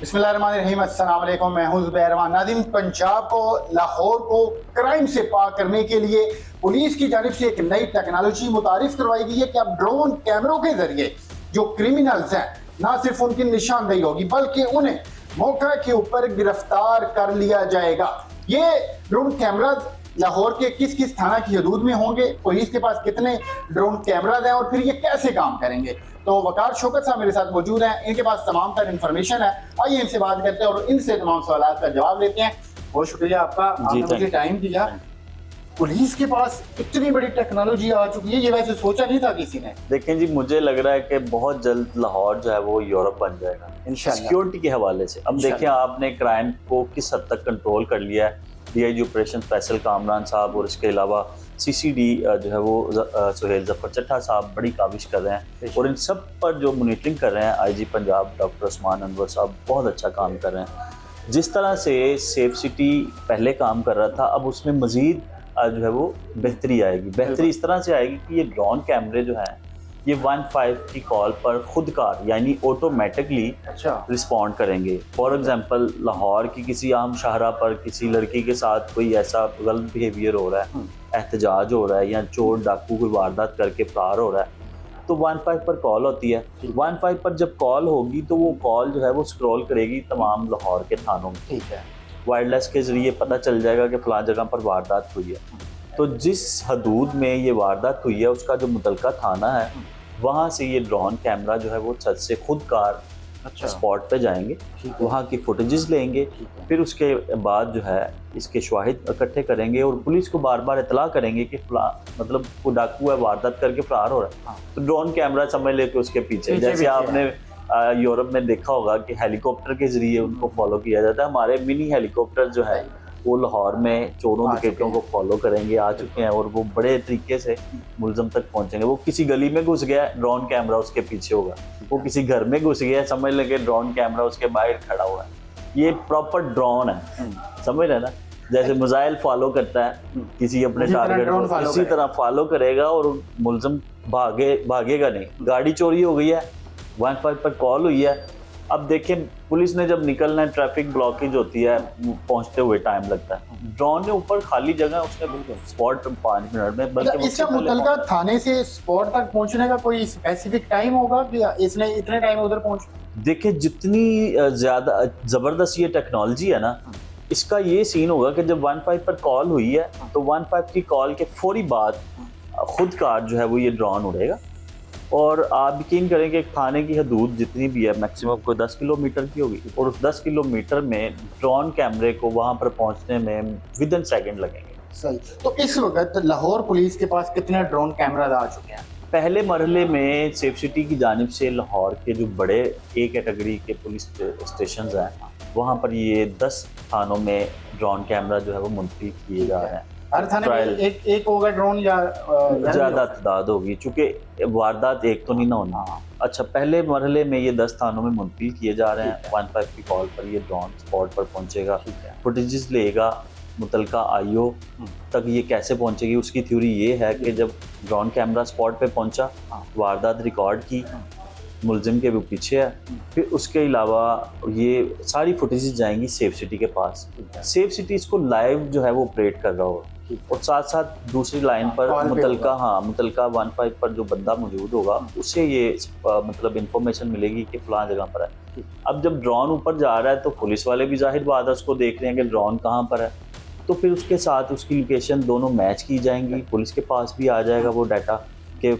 बिस्मिल्लाहिर्रहमानिर्रहीम, अस्सलाम वालेकुम। मैं हूं ज़ुबैर रहमान। नाज़रीन, पंजाब को, लाहौर को क्राइम से पाक करने के लिए पुलिस की जानिब से एक नई टेक्नोलॉजी मुतारिफ करवाई गई है कि अब ड्रोन कैमरों के जरिए जो क्रिमिनल्स हैं ना सिर्फ उनकी निशानदेही होगी बल्कि उन्हें मौका के ऊपर गिरफ्तार कर लिया जाएगा। ये ड्रोन कैमरा लाहौर के किस किस थाना की हदूद में होंगे, पुलिस के पास कितने ड्रोन कैमराज हैं और फिर ये कैसे काम करेंगे। तो वकार शौकत साहब मेरे साथ मौजूद हैं, इनके पास तमाम तर इन्फॉर्मेशन है। आइए इनसे बात करते हैं और इनसे तमाम सवाल का जवाब लेते हैं। बहुत शुक्रिया आपका, आपने मुझे टाइम दिया। पुलिस के पास इतनी बड़ी टेक्नोलॉजी आ चुकी है, ये वैसे सोचा नहीं था किसी ने। देखें जी, मुझे लग रहा है कि बहुत जल्द लाहौर जो है वो यूरोप बन जाएगा सिक्योरिटी के हवाले से। अब देखें, आपने क्राइम को किस हद तक कंट्रोल कर लिया है। डीआईजी ऑपरेशन फैसल कामरान साहब और इसके अलावा सीसीडी जो है वो सुहेल जफर चट्टा साहब बड़ी काविश कर रहे हैं और इन सब पर जो मॉनिटरिंग कर रहे हैं आईजी पंजाब डॉक्टर उस्मान अनवर साहब बहुत अच्छा काम कर रहे हैं। जिस तरह से सेफ सिटी पहले काम कर रहा था, अब उसमें मज़ीद जो है वो बेहतरी आएगी। बेहतरी इस तरह से आएगी कि ये ड्रोन कैमरे जो हैं ये 15 की कॉल पर खुद कार यानी ऑटोमेटिकली रिस्पॉन्ड करेंगे। फॉर एग्जांपल, लाहौर की किसी आम शाहरा पर किसी लड़की के साथ कोई ऐसा गलत बिहेवियर हो रहा है, एहतजाज हो रहा है या चोर डाकू कोई वारदात करके फरार हो रहा है, तो 15 पर कॉल होती है। 15 पर जब कॉल होगी तो वो कॉल जो है वो स्क्रॉल करेगी तमाम लाहौर के थानों में। ठीक है, वायरलेस के ज़रिए पता चल जाएगा कि फ़लाँ जगह पर वारदात हुई है। तो जिस हदूद में ये वारदात हुई है उसका जो मुतलका थाना है वहाँ से ये ड्रोन कैमरा जो है वो छत से खुद कार स्पॉट पे जाएंगे, वहाँ की फुटेजेस लेंगे, फिर उसके बाद जो है इसके शवाहिद इकट्ठे करेंगे और पुलिस को बार बार इतला करेंगे कि मतलब वो डाकू है वारदात करके फरार हो रहा है। तो ड्रोन कैमरा समझ लेके उसके पीछे जैसे आपने यूरोप में देखा होगा कि हेलीकॉप्टर के जरिए उनको फॉलो किया जाता है। हमारे मिनी हेलीकॉप्टर जो है वो लाहौर में चोरों डकैतों को फॉलो करेंगे, आ चुके हैं और वो बड़े तरीके से मुलजम तक पहुंचेंगे। वो किसी गली में घुस गया, ड्रोन कैमरा उसके पीछे होगा। वो किसी घर में घुस गया, समझ लेंगे ड्रोन कैमरा उसके बाहर खड़ा हुआ है। ये प्रॉपर ड्रोन है, समझ रहे ना। जैसे मिसाइल फॉलो करता है किसी अपने टारगेट को, इसी तरह फॉलो करेगा और मुलजम भागेगा नहीं। गाड़ी चोरी हो गई है, 15 पर कॉल हुई है, अब देखें पुलिस ने जब निकलना है, ट्रैफिक ब्लॉकेज होती है, पहुंचते हुए टाइम लगता है। ड्रोन ने ऊपर खाली जगह उसने स्पॉट 5 मिनट में, बल्कि इसका मुतलका थाने से स्पॉट तक पहुंचने का कोई स्पेसिफिक टाइम होगा कि इसने इतने टाइम उधर पहुंच। देखिए, जितनी ज्यादा जबरदस्त ये टेक्नोलॉजी है ना, इसका ये सीन होगा कि जब 15 पर कॉल हुई है तो 15 की कॉल के फौरी बाद खुद कार जो है वो ये ड्रोन उड़ेगा और आप यकीन करें कि थाने की हदूद जितनी भी है मैक्सिमम कोई 10 किलोमीटर की होगी और उस 10 किलोमीटर में ड्रोन कैमरे को वहाँ पर पहुँचने में विदिन सेकंड लगेंगे। सही। तो इस वक्त लाहौर पुलिस के पास कितने ड्रोन कैमरा आ चुके हैं? पहले मरहले में सेफ सिटी की जानिब से लाहौर के जो बड़े ए कैटेगरी के पुलिस स्टेशन हैं वहाँ पर ये 10 थानों में ड्रोन कैमरा जो है वो मुंतकिल किए जा रहे हैं। हर थाने में एक होगा ड्रोन या ज़्यादा तादाद होगी, चूँकि वारदात एक तो नहीं ना होना। अच्छा, पहले मरहले में ये 10 थानों में मुंतकिल किए जा रहे हैं। 15 की कॉल पर ये ड्रोन स्पॉट पर पहुंचेगा, फुटेजेस लेगा, मुतलका आईओ तक ये कैसे पहुंचेगी उसकी थ्योरी ये है कि जब ड्रोन कैमरा स्पॉट पे पहुंचा, वारदात रिकॉर्ड की, मुलजिम के वो पीछे है, फिर उसके अलावा ये सारी फुटेजेस जाएंगी सेफ सिटी के पास। सेफ सिटी इसको लाइव जो है वो ऑपरेट कर रहा होगा और साथ साथ दूसरी लाइन पर मुतलका 15 पर जो बंदा मौजूद होगा उससे ये मतलब इंफॉर्मेशन मिलेगी कि फलां जगह पर है। अब जब ड्रोन ऊपर जा रहा है तो पुलिस वाले भी जाहिर बात है उसको देख रहे हैं कि ड्रोन कहाँ पर है, तो फिर उसके साथ उसकी लोकेशन दोनों मैच की जाएंगी। पुलिस के पास भी आ जाएगा वो डाटा कि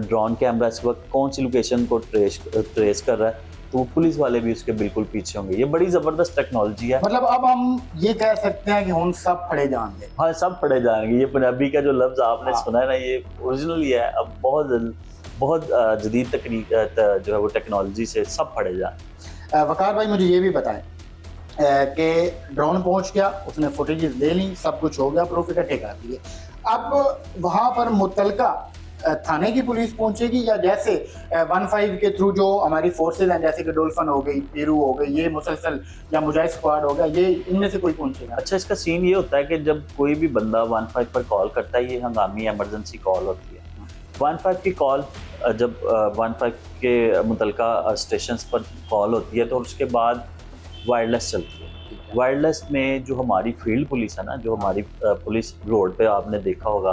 ड्रोन कैमरा इस वक्त कौन सी लोकेशन को ट्रेस कर रहा है, तो पुलिस वाले भी उसके बिल्कुल पीछे होंगे। ये बड़ी ज़बरदस्त टेक्नोलॉजी है। मतलब अब हम ये कह सकते हैं कि हम सब पढ़े जाएंगे। हाँ, सब पढ़े जाएंगे। ये पंजाबी का जो लफ्ज़ आपने सुना है ना, ये ओरिजिनल ही है। अब बहुत जदीद तकनीक जो है वो टेक्नोलॉजी से सब पढ़े जाएंगे। वकार भाई, मुझे ये भी बताएं कि ड्रोन पहुंच गया, उसने फुटेजेस ले ली, सब कुछ हो गया, प्रूफ इकट्ठे कर दिए। अब वहाँ पर मुतलका थाने की पुलिस पहुंचेगी या जैसे 15 के थ्रू जो हमारी फोर्सेज हैं जैसे कि डोल्फन हो गई, पेरू हो गई, ये मुसलसल या मुजाहिद स्क्वाड हो गया, ये इनमें से कोई पहुंचेगा? अच्छा, इसका सीन ये होता है कि जब कोई भी बंदा 15 पर कॉल करता है, ये हंगामी एमरजेंसी कॉल होती है। 15 की कॉल जब 15 के मुतलका स्टेशन पर कॉल होती है तो उसके बाद वायरलेस चलती है। वायरलेस में जो हमारी फील्ड पुलिस है ना, जो हमारी पुलिस रोड पे आपने देखा होगा,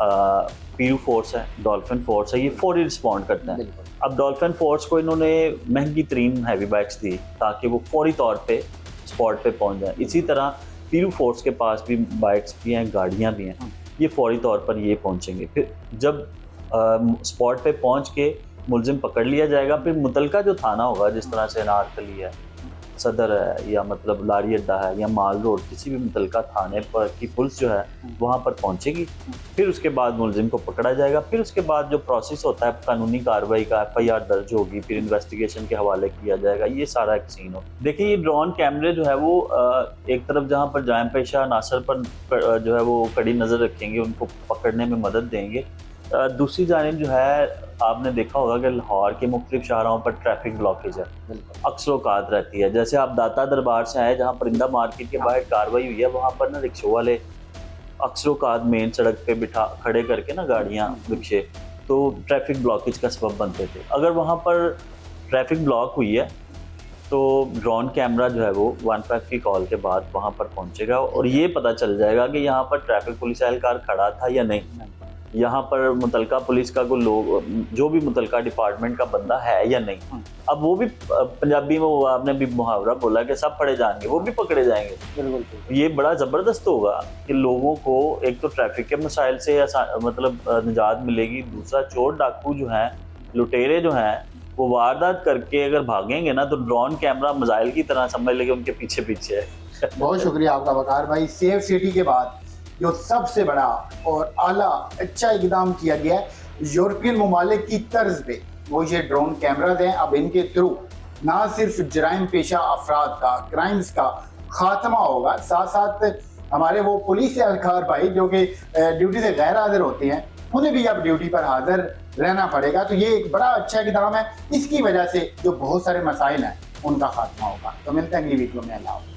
पीयू फोर्स है, डॉल्फिन फोर्स है, ये फौरी रिस्पॉन्ड करते हैं। अब डॉल्फिन फोर्स को इन्होंने महंगी तरीन हैवी बाइक्स दी ताकि वो फौरी तौर पे स्पॉट पे पहुंच जाए। इसी तरह पीयू फोर्स के पास भी बाइक्स भी हैं, गाड़ियां भी हैं, ये फौरी तौर पर ये पहुंचेंगे। फिर जब स्पॉट पे पहुंच के मुलजिम पकड़ लिया जाएगा, फिर मुतलका जो थाना होगा, जिस तरह से अनारकली है, सदर है, या मतलब लारी अड्डा है, या माल रोड, किसी भी मुतलका थाने पर की पुलिस जो है वहाँ पर पहुँचेगी। फिर उसके बाद मुलजिम को पकड़ा जाएगा। फिर उसके बाद जो प्रोसेस होता है कानूनी कार्रवाई का, FIR दर्ज होगी, फिर इन्वेस्टिगेशन के हवाले किया जाएगा। ये सारा एक सीन हो। देखिए, ये ड्रोन कैमरे जो है वो एक तरफ जहाँ पर जाम पेशा नासर पर जो है वो कड़ी नज़र रखेंगे, उनको पकड़ने में मदद देंगे। दूसरी जानिब जो है, आपने देखा होगा कि लाहौर के मुख्तलिफ शहरों पर ट्रैफिक ब्लॉकेज है, अक्सर औकात रहती है। जैसे आप दाता दरबार से आए, जहाँ परिंदा मार्केट के बाहर कार्रवाई हुई है, वहाँ पर ना रिक्शों वाले अक्सर औकात मेन सड़क पे बिठा खड़े करके ना गाड़ियाँ, रिक्शे, तो ट्रैफिक ब्लॉकेज का सबब बनते थे। अगर वहाँ पर ट्रैफिक ब्लॉक हुई है तो ड्रोन कैमरा जो है वो 15 की कॉल के बाद वहाँ पर पहुँचेगा और ये पता चल जाएगा कि यहाँ पर ट्रैफिक पुलिस एहलकार खड़ा था या नहीं, यहाँ पर मुतलका पुलिस का कोई लोग, जो भी मुतलका डिपार्टमेंट का बंदा है या नहीं। अब वो भी पंजाबी में वो आपने भी मुहावरा बोला कि सब पकड़े जाएंगे, वो भी पकड़े जाएंगे। बिल्कुल। ये बड़ा ज़बरदस्त होगा कि लोगों को एक तो ट्रैफिक के मसाइल से मतलब निजात मिलेगी, दूसरा चोर डाकू जो हैं, लुटेरे जो हैं, वो वारदात करके अगर भागेंगे ना, तो ड्रोन कैमरा मिसाइल की तरह समझ लेंगे उनके पीछे पीछे है। बहुत शुक्रिया आपका वकार भाई। सेफ सिटी के बाद जो सबसे बड़ा और आला अच्छा इकदाम किया गया है यूरोपियन ममालिक की तर्ज पे, वो ये ड्रोन कैमराज हैं। अब इनके थ्रू ना सिर्फ जराइम पेशा अफराद का, क्राइम्स का खात्मा होगा, साथ साथ हमारे वो पुलिस एहलकार भाई जो कि ड्यूटी से गैर हाजिर होते हैं, उन्हें भी अब ड्यूटी पर हाजिर रहना पड़ेगा। तो ये एक बड़ा अच्छा इकदाम है। इसकी वजह से जो बहुत सारे मसाइल हैं उनका खात्मा होगा। तो मिलते हैं अगली वीडियो में। अल्लाह।